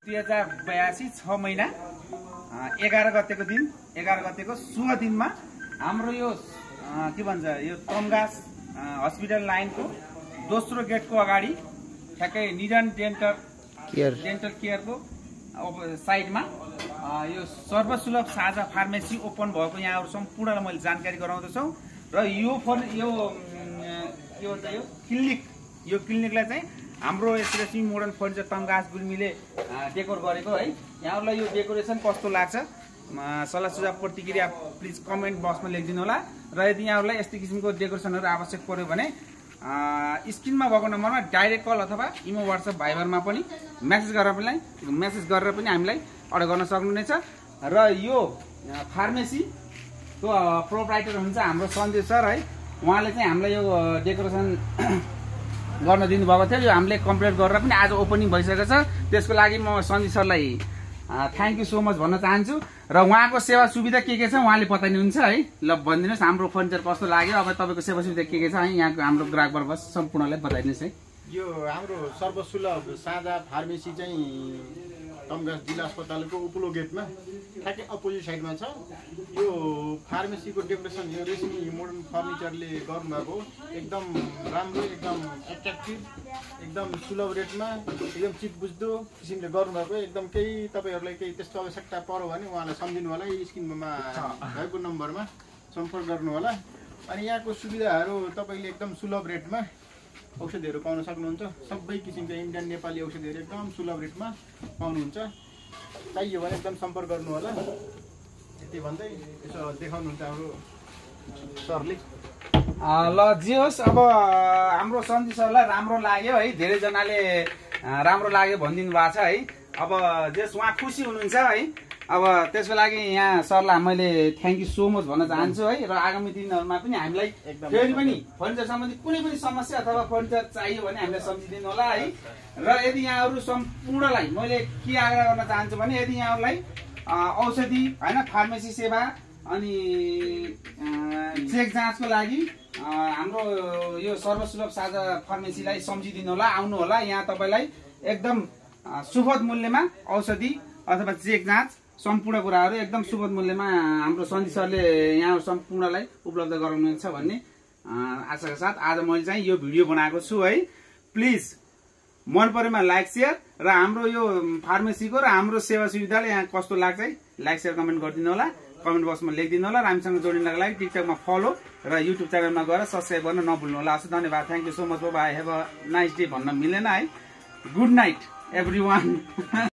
2082 6 महिना 11 गतेको दिन 11 गतेको शुभ दिनमा हाम्रो यो के भन्छ यो तमगास हस्पिटल लाइनको दोस्रो गेटको अगाडि ठ्याक्कै निडन डेन्टल केयरको साइडमा यो सर्वसुलभ साझा फार्मेसी ओपन भएको यहाँहरु सम्पूर्णलाई मैले जानकारी गराउँदैछु र यो क्लिनिकलाई चाहिँ हाम्रो एसरेसी मोडर्न फर्निचर तमगास गुल्मीले डेकोर गरेको है। यहाँहरुलाई यो डेकोरेसन कस्तो लाग्छ सल्लाह सुझाव प्रतिक्रिया प्लिज कमेन्ट बक्समा लेखिदिनु होला र यदि यहाँहरुलाई यस्तो किसिमको डेकोरेसनहरु आवश्यक पर्यो भने स्क्रिनमा भएको नम्बरमा डाइरेक्ट कल अथवा इमो व्हाट्सएप भाइबरमा पनि मेसेज गरेर पनि हामीलाई अर्डर गर्न सक्नुहुनेछ। र यो फार्मेसीको प्रोप्राइटर हुन्छ हाम्रो सन्देश सर है। उहाँले चाहिँ हामीलाई यो डेकोरेसन गर्न दिनु भएको थियो। यो हामीले कम्प्लिट गरेर पनि आज ओपनिङ भइसकेको छ। त्यसको लागि म सन्देश सरलाई थ्यांक यू सो मच भन्न चाहन्छु र उहाँको सेवा सुविधा के छ उहाँले बताइनुहुन्छ है। ल भनिदिनुहोस् हाम्रो फर्निचर कस्तो लाग्यो, अब तपाईको सेवा सुविधा के छ है यहाँको हाम्रो ग्राहकवर्ग सम्पूर्णलाई बताइदिनुहोस् है। यो हाम्रो सर्वसुलभ साझा फार्मेसी चाहिँ तमगास जिल्ला अस्पतालको उपल्लो गेटमा ठ्याक्कै अपोजिट साइडमा छ। यो फार्मेसीको डेकोरेसन यो रेशमी मोडर्न फर्निचरले गर्नुभएको एकदम राम्रो, एकदम एट्र्याक्टिभ, एकदम सुलभ रेटमा एकदम चिप बुझ्दो किसिमले गर्नुभएको। एकदम केही तपाईहरुलाई केही त्यस्तो आवश्यकता पर्यो भने उहाँलाई सम्झिनु होला, यो स्क्रिनमा भएको नम्बरमा सम्पर्क गर्नु होला। अनि यहाँको सुविधाहरू तपाईले एकदम सुलभ रेटमा औषधिहरू पाउन सक्नुहुन्छ। सबै किसिमका इन्डियन नेपाली औषधिहरू एकदम सुलभ रेटमा पाउनुहुन्छ। चाहियो भने एकदम सम्पर्क गर्नु होला। यति भन्दै यसो देखाउनुहुन्छ हाम्रो सरले। ल जे होस्, अब हाम्रो सन्जय सरलाई राम्रो लाग्यो है, धेरै जनाले राम्रो लाग्यो भनिदिनु भएको छ है। अब जस उहाँ खुसी हुनुहुन्छ है। अब त्यसको लागि यहाँ सरलाई मैले थ्यांक यू सो मच भन्न चाहन्छु है। र आगामी दिनहरुमा पनि हामीलाई फेरि पनि फर्निचर सम्बन्धी कुनै पनि समस्या अथवा फर्निचर चाहियो भने हामीलाई सम्झिदिनु होला है। र यदि यहाँहरु सम्पूर्णलाई मैले के आग्रह गर्न चाहन्छु भने यदि यहाँहरुलाई औषधि हैन फार्मेसी सेवा अनि चेक जाँचको लागि हाम्रो यो सर्वसुलभ साझा फार्मेसीलाई सम्झिदिनु होला, आउनु होला। यहाँ तपाईलाई एकदम सुपथ मूल्यमा औषधि अथवा चेक जाँच सम्पूर्ण कुराहरू एकदम सुपथ मूल्यमा हाम्रो सन्जय सरले यहाँ सम्पूर्णलाई उपलब्ध गराउनुहुन्छ भन्ने आशाका साथ आज मैले चाहिँ यो भिडियो बनाएको छु है। प्लिज मन परेमा लाइक शेयर र हाम्रो यो फार्मेसीको र हाम्रो सेवा सुविधाले यहाँ कस्तो लाग्छ है लाइक शेयर कमेन्ट गरिदिनु होला, कमेन्ट बक्समा लेखिदिनु होला। र हामीसँग जोडिनको लागि टिकटकमा फलो र युट्युब च्यानलमा गएर सब्स्क्राइब गर्न नभुल्नु होला। हस्, धन्यवाद, thank you so much, bye, have a nice day भन्न मिलेन है। Good night everyone.